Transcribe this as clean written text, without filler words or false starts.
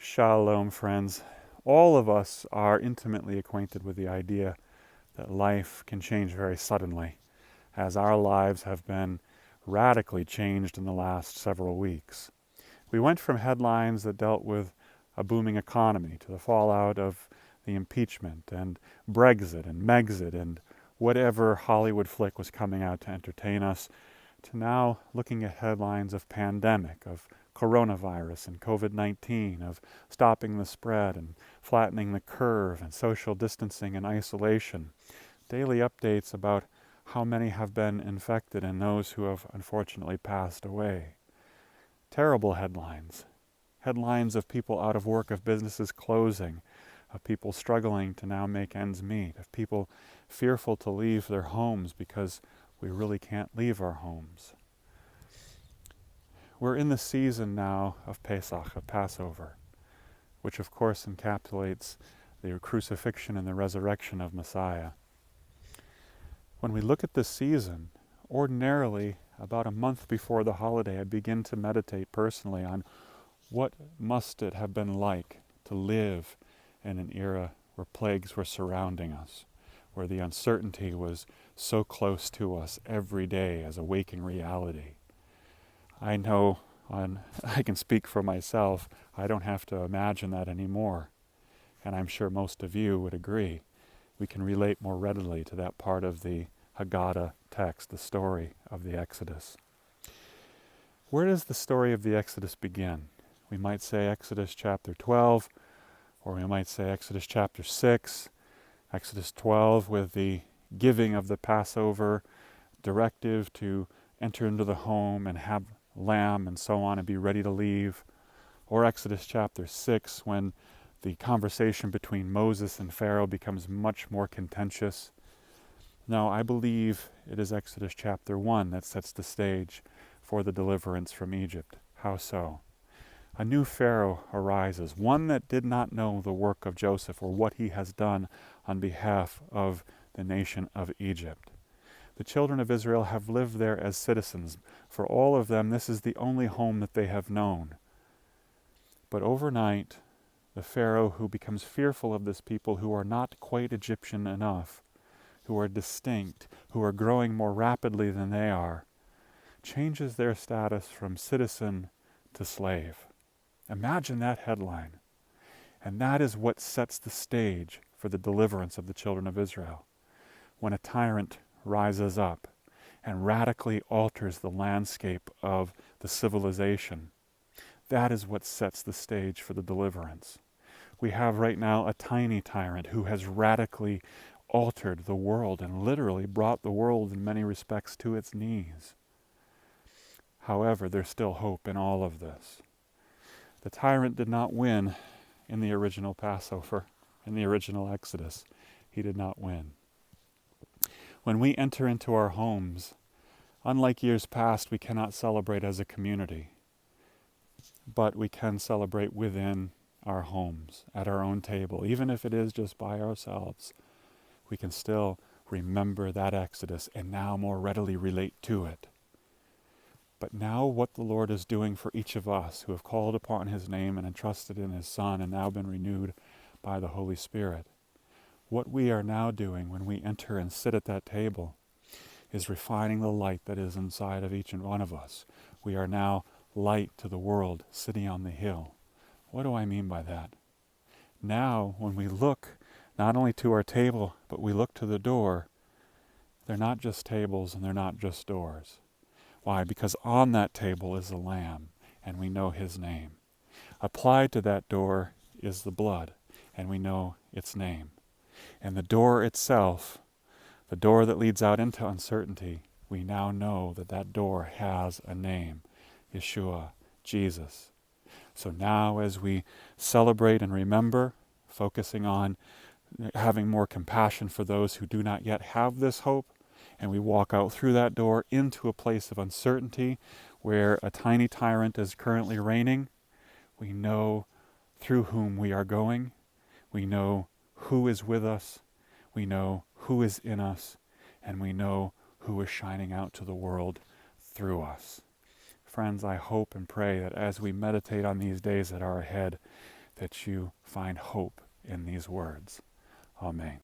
Shalom, friends. All of us are intimately acquainted with the idea that life can change very suddenly, as our lives have been radically changed in the last several weeks. We went from headlines that dealt with a booming economy to the fallout of the impeachment and Brexit and Megxit and whatever Hollywood flick was coming out to entertain us, to now looking at headlines of pandemic, of coronavirus and COVID-19, of stopping the spread and flattening the curve and social distancing and isolation. Daily updates about how many have been infected and those who have unfortunately passed away. Terrible headlines. Headlines of people out of work, of businesses closing, of people struggling to now make ends meet, of people fearful to leave their homes because we really can't leave our homes. We're in the season now of Pesach, of Passover, which of course encapsulates the crucifixion and the resurrection of Messiah. When we look at this season, ordinarily, about a month before the holiday, I begin to meditate personally on what must it have been like to live in an era where plagues were surrounding us, where the uncertainty was so close to us every day as a waking reality. I know, I can speak for myself, I don't have to imagine that anymore. And I'm sure most of you would agree. We can relate more readily to that part of the Haggadah text, the story of the Exodus. Where does the story of the Exodus begin? We might say Exodus chapter 12, or we might say Exodus chapter 6, Exodus 12 with the giving of the Passover directive to enter into the home and have lamb and so on and be ready to leave, or Exodus chapter 6 when the conversation between Moses and Pharaoh becomes much more contentious. No, I believe it is Exodus chapter 1 that sets the stage for the deliverance from Egypt. How so? A new Pharaoh arises, one that did not know the work of Joseph or what he has done on behalf of the nation of Egypt. The children of Israel have lived there as citizens. For all of them, this is the only home that they have known. But overnight, the Pharaoh who becomes fearful of this people who are not quite Egyptian enough, who are distinct, who are growing more rapidly than they are, changes their status from citizen to slave. Imagine that headline. And that is what sets the stage for the deliverance of the children of Israel. When a tyrant rises up and radically alters the landscape of the civilization, that is what sets the stage for the deliverance. We have right now a tiny tyrant who has radically altered the world and literally brought the world in many respects to its knees. However, there's still hope in all of this. The tyrant did not win in the original Passover, in the original Exodus. He did not win. When we enter into our homes, unlike years past, we cannot celebrate as a community, but we can celebrate within our homes, at our own table, even if it is just by ourselves. We can still remember that Exodus and now more readily relate to it. But now what the Lord is doing for each of us who have called upon His name and entrusted in His Son and now been renewed by the Holy Spirit, what we are now doing when we enter and sit at that table is refining the light that is inside of each and one of us. We are now light to the world sitting on the hill. What do I mean by that? Now, when we look not only to our table, but we look to the door, they're not just tables and they're not just doors. Why? Because on that table is the Lamb, and we know His name. Applied to that door is the blood, and we know its name. And the door itself, the door that leads out into uncertainty, we now know that that door has a name, Yeshua, Jesus. So now as we celebrate and remember, focusing on having more compassion for those who do not yet have this hope, and we walk out through that door into a place of uncertainty where a tiny tyrant is currently reigning, we know through whom we are going. We know who is with us. We know who is in us. And we know who is shining out to the world through us. Friends, I hope and pray that as we meditate on these days that are ahead, that you find hope in these words. Amen.